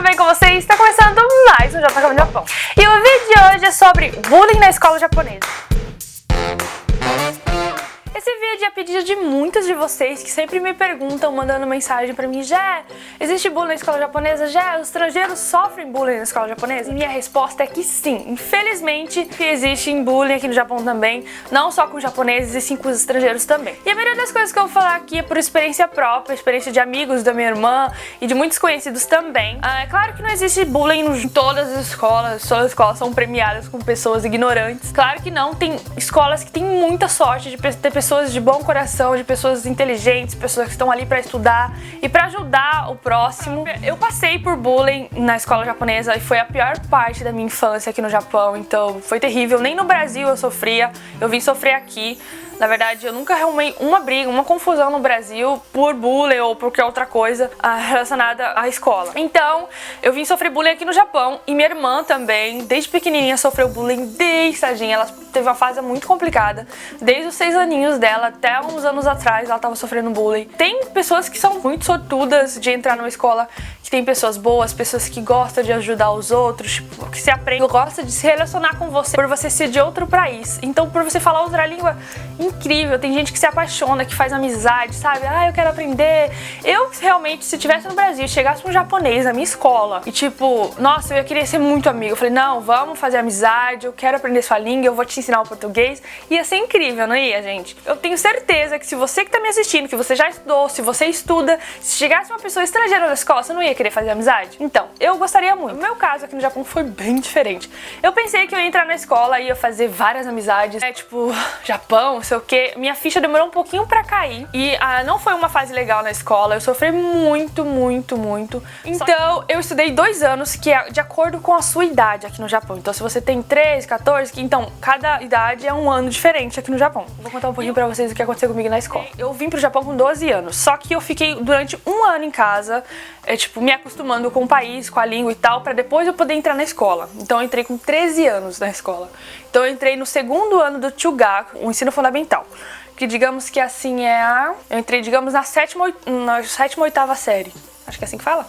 bem com vocês? Está começando mais um JK no Japão. E o vídeo de hoje é sobre bullying na escola japonesa. Esse vídeo é a pedido de muitos de vocês que sempre me perguntam, mandando mensagem pra mim: Jé, existe bullying na escola japonesa? Jé, os estrangeiros sofrem bullying na escola japonesa? E minha resposta é que sim. Infelizmente, existe bullying aqui no Japão também, não só com os japoneses, e sim com os estrangeiros também. E a maioria das coisas que eu vou falar aqui é por experiência própria, experiência de amigos da minha irmã e de muitos conhecidos também. É claro que não existe bullying em todas as escolas são premiadas com pessoas ignorantes. Claro que não, tem escolas que têm muita sorte de ter pessoas de bom coração, de pessoas inteligentes, pessoas que estão ali pra estudar e pra ajudar o próximo. Eu passei por bullying na escola japonesa e foi a pior parte da minha infância aqui no Japão, então foi terrível. Nem no Brasil eu sofria, eu vim sofrer aqui. Na verdade, eu nunca arrumei uma briga, uma confusão no Brasil por bullying ou por qualquer outra coisa relacionada à escola. Então, eu vim sofrer bullying aqui no Japão e minha irmã também, desde pequenininha, sofreu bullying desde tadinha. Ela teve uma fase muito complicada, desde os 6 aninhos dela até uns anos atrás ela tava sofrendo bullying. Tem pessoas que são muito sortudas de entrar numa escola que tem pessoas boas, pessoas que gostam de ajudar os outros, tipo, que se aprende, gosta de se relacionar com você por você ser de outro país. Então, por você falar outra língua, incrível. Tem gente que se apaixona, que faz amizade, sabe? Ah, eu quero aprender. Eu, realmente, se estivesse no Brasil e chegasse um japonês na minha escola e tipo, nossa, eu ia querer ser muito amigo. Eu falei, não, vamos fazer amizade, eu quero aprender sua língua, eu vou te ensinar o português. Ia ser incrível, não ia, gente? Eu tenho certeza que se você que tá me assistindo, que você já estudou, se você estuda, se chegasse uma pessoa estrangeira na escola, você não ia querer fazer amizade? Então, eu gostaria muito. O meu caso aqui no Japão foi bem diferente. Eu pensei que eu ia entrar na escola e ia fazer várias amizades, tipo, Japão, não sei o que. Minha ficha demorou um pouquinho pra cair e não foi uma fase legal na escola. Eu sofri muito. Então, eu estudei 2 anos, que é de acordo com a sua idade aqui no Japão. Então, se você tem 13, 14, então cada idade é um ano diferente aqui no Japão. Vou contar um pouquinho pra vocês o que aconteceu comigo na escola. Eu vim pro Japão com 12 anos, só que eu fiquei durante 1 ano em casa, tipo, me acostumando com o país, com a língua e tal, pra depois eu poder entrar na escola. Então, eu entrei com 13 anos na escola. Então, eu entrei no 2º ano do Chugaku, o ensino fundamental. Que digamos que assim eu entrei, digamos, na 7ª, 8ª série. Acho que é assim que fala.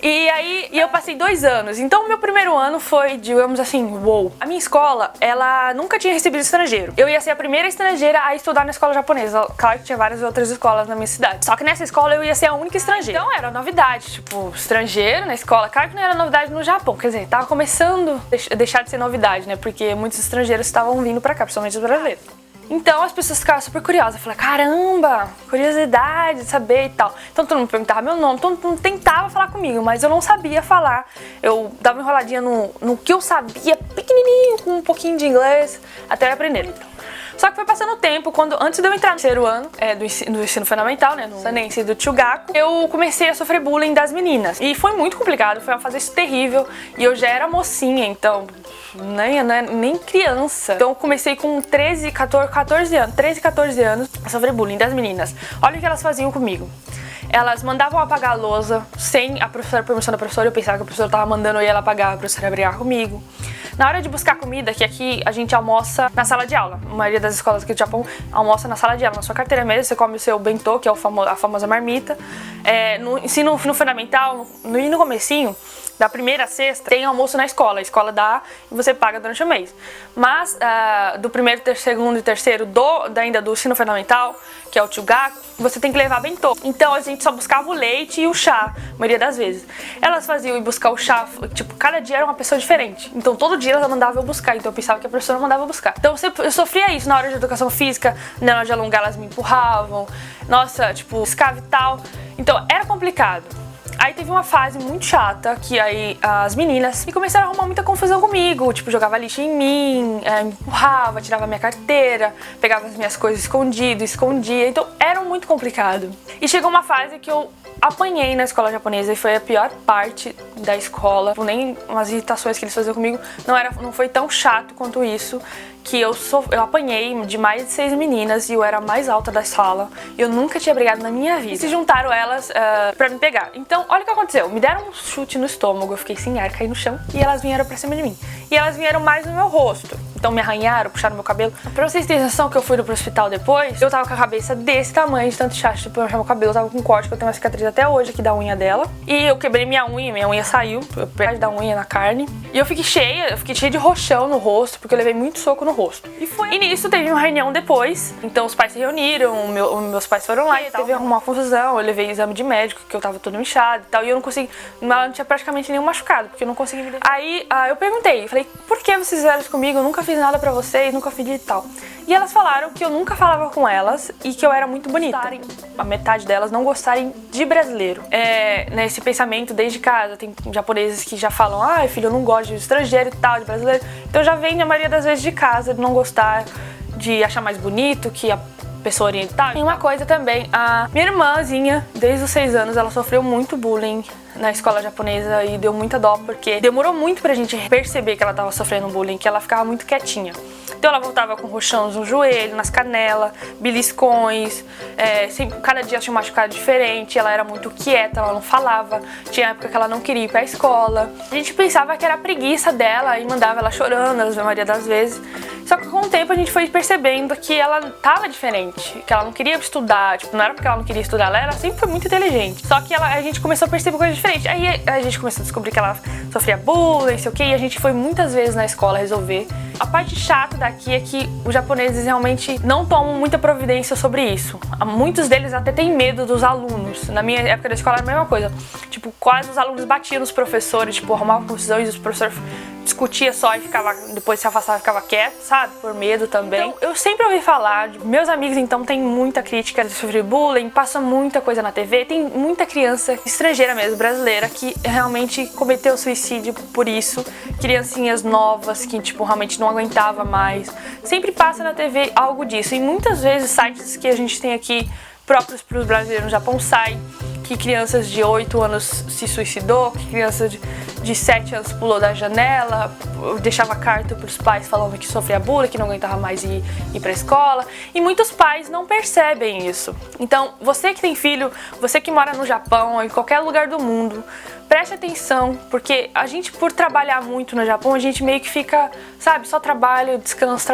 E aí, eu passei 2 anos. Então, o meu primeiro ano foi, digamos assim, uou. A minha escola, ela nunca tinha recebido estrangeiro. Eu ia ser a primeira estrangeira a estudar na escola japonesa. Claro que tinha várias outras escolas na minha cidade. Só que nessa escola eu ia ser a única estrangeira. Então, era novidade. Tipo, estrangeiro na escola. Claro que não era novidade no Japão. Quer dizer, tava começando a deixar de ser novidade, né? Porque muitos estrangeiros estavam vindo pra cá, principalmente os brasileiros. Então as pessoas ficavam super curiosas, eu falei, caramba, curiosidade de saber e tal. Então todo mundo perguntava meu nome, todo mundo tentava falar comigo, mas eu não sabia falar. Eu dava uma enroladinha no que eu sabia, pequenininho, com um pouquinho de inglês, até eu aprender. Só que foi passando o tempo, antes de eu entrar no 3º ano do ensino fundamental, né, no Sanense do Chugaku, eu comecei a sofrer bullying das meninas. E foi muito complicado, foi uma fase terrível, e eu já era mocinha, então, nem criança. Então eu comecei com 14 anos a sofrer bullying das meninas. Olha o que elas faziam comigo. Elas mandavam apagar a lousa sem a permissão da professora. Eu pensava que a professora tava mandando ela apagar, a professora ia brigar comigo. Na hora de buscar comida, que aqui a gente almoça na sala de aula. A maioria das escolas aqui do Japão almoça na sala de aula. Na sua carteira mesmo, você come o seu bentô, que é a famosa marmita. No ensino fundamental, no comecinho, da 1ª a 6ª, tem almoço na escola. A escola dá e você paga durante o mês. Mas do 1º, 2º e 3º ainda do ensino fundamental, que é o Chugaku, você tem que levar bentô. Então a gente só buscava o leite e o chá, a maioria das vezes. Elas faziam ir buscar o chá, tipo, cada dia era uma pessoa diferente. Então todo dia elas mandavam eu buscar, então eu pensava que a professora mandava eu buscar. Então eu sofria isso na hora de educação física, na hora de alongar elas me empurravam, nossa, tipo, escava e tal. Então era complicado. Aí teve uma fase muito chata, que aí as meninas começaram a arrumar muita confusão comigo, tipo, jogava lixo em mim, me empurrava, tirava minha carteira, pegava as minhas coisas escondia, então era muito complicado. E chegou uma fase que eu apanhei na escola japonesa e foi a pior parte da escola, nem umas irritações que eles faziam comigo, não foi tão chato quanto isso, que eu apanhei de mais de 6 meninas e eu era a mais alta da sala. Eu nunca tinha brigado na minha vida. E se juntaram elas pra me pegar. Então, olha o que aconteceu. Me deram um chute no estômago, eu fiquei sem ar, caí no chão e elas vieram pra cima de mim. E elas vieram mais no meu rosto. Então me arranharam, puxaram meu cabelo. Pra vocês terem noção que eu fui pro hospital depois, eu tava com a cabeça desse tamanho, de tanto chato de puxar meu cabelo. Eu tava com corte, que eu tenho uma cicatriz até hoje aqui da unha dela. E eu quebrei minha unha saiu, eu perdi da unha na carne. E eu fiquei cheia de roxão no rosto, porque eu levei muito soco no rosto. E nisso teve uma reunião depois, então os pais se reuniram, meus pais foram lá e tal. Teve uma confusão, eu levei exame de médico, que eu tava todo inchado e tal, e eu não consegui, não tinha praticamente nenhum machucado, porque eu não consegui me defender. Aí eu perguntei, falei, por que vocês fizeram isso comigo? Eu nunca fiz nada pra vocês, nunca fiz e tal. E elas falaram que eu nunca falava com elas e que eu era muito bonita. A metade delas não gostarem de brasileiro. Nesse pensamento desde casa, tem japoneses que já falam, filho, eu não gosto de estrangeiro e tal, de brasileiro. Então já vem a maioria das vezes de casa, de não gostar, de achar mais bonito que a pessoa oriental. E uma coisa também, a minha irmãzinha, desde os 6 anos, ela sofreu muito bullying na escola japonesa e deu muita dó, porque demorou muito pra gente perceber que ela tava sofrendo bullying, que ela ficava muito quietinha. Então ela voltava com roxões no joelho, nas canelas, beliscões, cada dia tinha um machucado diferente, ela era muito quieta, ela não falava, tinha época que ela não queria ir pra escola. A gente pensava que era preguiça dela e mandava ela chorando, a maioria das vezes. Só que com o tempo a gente foi percebendo que ela tava diferente, que ela não queria estudar, não era porque ela não queria estudar, ela sempre foi muito inteligente. Só que a gente começou a perceber coisas diferentes. Aí a gente começou a descobrir que ela sofria bullying, sei o quê, e a gente foi muitas vezes na escola resolver. A parte chata daqui é que os japoneses realmente não tomam muita providência sobre isso. Muitos deles até têm medo dos alunos. Na minha época da escola era a mesma coisa. Quase os alunos batiam nos professores, arrumavam confusão e os professores discutia só e depois se afastava e ficava quieto, sabe? Por medo também. Então, eu sempre ouvi falar, meus amigos então tem muita crítica sobre bullying, passa muita coisa na TV, tem muita criança estrangeira mesmo, brasileira, que realmente cometeu suicídio por isso, criancinhas novas que realmente não aguentava mais. Sempre passa na TV algo disso, e muitas vezes sites que a gente tem aqui próprios para os brasileiros no Japão saem que crianças de 8 anos se suicidou, que criança de 7 anos pulou da janela, deixava carta para os pais falando que sofria bullying, que não aguentava mais ir para a escola. E muitos pais não percebem isso. Então, você que tem filho, você que mora no Japão ou em qualquer lugar do mundo, preste atenção, porque a gente, por trabalhar muito no Japão, a gente meio que fica, sabe, só trabalho, descanso,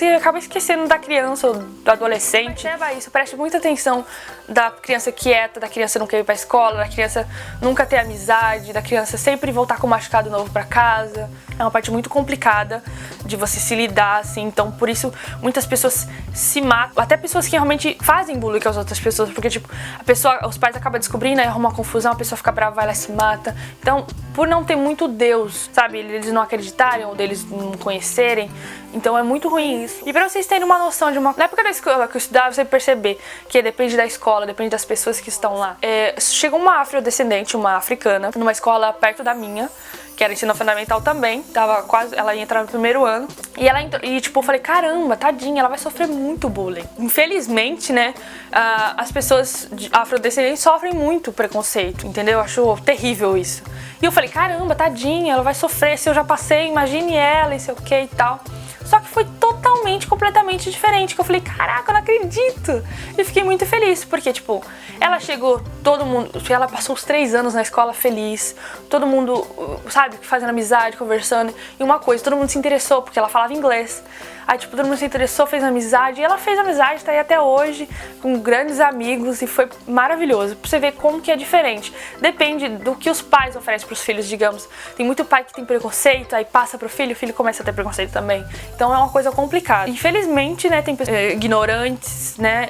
e acaba esquecendo da criança ou do adolescente. Perceba isso, preste muita atenção da criança quieta, da criança não querer ir pra escola, da criança nunca ter amizade, da criança sempre voltar com um machucado novo pra casa. É uma parte muito complicada de você se lidar, assim, então por isso muitas pessoas se matam, até pessoas que realmente fazem bullying com as outras pessoas, porque os pais acabam descobrindo, aí arruma uma confusão, a pessoa fica brava, ela se mata. Então, por não ter muito Deus, sabe, eles não acreditarem ou deles não conhecerem, então é muito ruim isso. E pra vocês terem uma noção na época da escola que eu estudava, você perceber que depende da escola, depende das pessoas que estão lá. Chegou uma afrodescendente, uma africana, numa escola perto da minha, que era ensino fundamental também, ela ia entrar no primeiro ano, e ela entrou, e eu falei, caramba, tadinha, ela vai sofrer muito bullying. Infelizmente, né, as pessoas afrodescendentes sofrem muito preconceito, entendeu? Eu acho terrível isso. E eu falei, caramba, tadinha, ela vai sofrer, se eu já passei, imagine ela, e sei o que e tal. Só que foi completamente diferente, que eu falei, caraca, eu não acredito. E fiquei muito feliz, porque, ela chegou, todo mundo, ela passou os 3 anos na escola feliz, todo mundo, sabe, fazendo amizade, conversando. E uma coisa, todo mundo se interessou, porque ela falava inglês. Aí, todo mundo se interessou, fez amizade, e ela fez amizade, tá aí até hoje, com grandes amigos, e foi maravilhoso. Pra você ver como que é diferente. Depende do que os pais oferecem pros filhos, digamos. Tem muito pai que tem preconceito, aí passa pro filho, o filho começa a ter preconceito também. Então é uma coisa complicada. Infelizmente, né, tem pessoas ignorantes, né,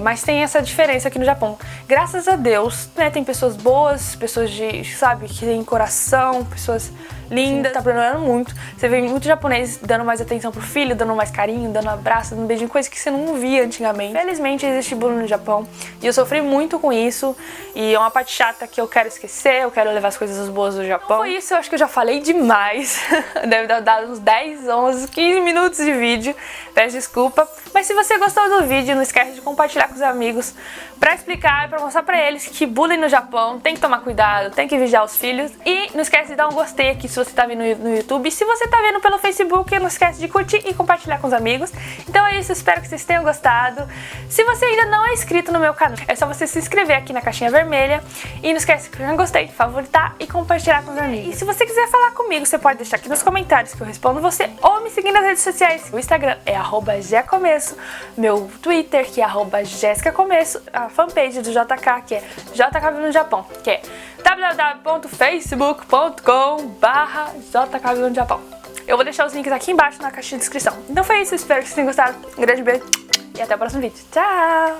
mas tem essa diferença aqui no Japão. Graças a Deus, né, tem pessoas boas, pessoas sabe, que têm coração, pessoas lindas, tá melhorando muito. Você vê muito japonês dando mais atenção pro filho, dando mais carinho, dando abraço, dando beijinho, coisa que você não via antigamente. Felizmente existe bullying no Japão e eu sofri muito com isso, e é uma parte chata que eu quero esquecer, eu quero levar as coisas boas do Japão. Então foi isso, eu acho que eu já falei demais. Deve ter dado uns 10, 11, 15 minutos de vídeo, peço desculpa. Mas se você gostou do vídeo, não esquece de compartilhar com os amigos, pra explicar e pra mostrar pra eles que bullying no Japão tem que tomar cuidado, tem que vigiar os filhos. E não esquece de dar um gostei aqui se você tá vendo no YouTube. E se você tá vendo pelo Facebook, não esquece de curtir e compartilhar com os amigos. Então é isso, espero que vocês tenham gostado. Se você ainda não é inscrito no meu canal, é só você se inscrever aqui na caixinha vermelha. E não esquece de clicar no gostei, favoritar e compartilhar com os amigos. E se você quiser falar comigo, você pode deixar aqui nos comentários que eu respondo você, ou me seguir nas redes sociais. O Instagram é @jecomeço, meu Twitter que é @jessicacomeço, a fanpage do JK que é JK no Japão, que é www.facebook.com/JK no Japão. Eu vou deixar os links aqui embaixo na caixinha de descrição. Então foi isso, espero que vocês tenham gostado. Um grande beijo e até o próximo vídeo. Tchau!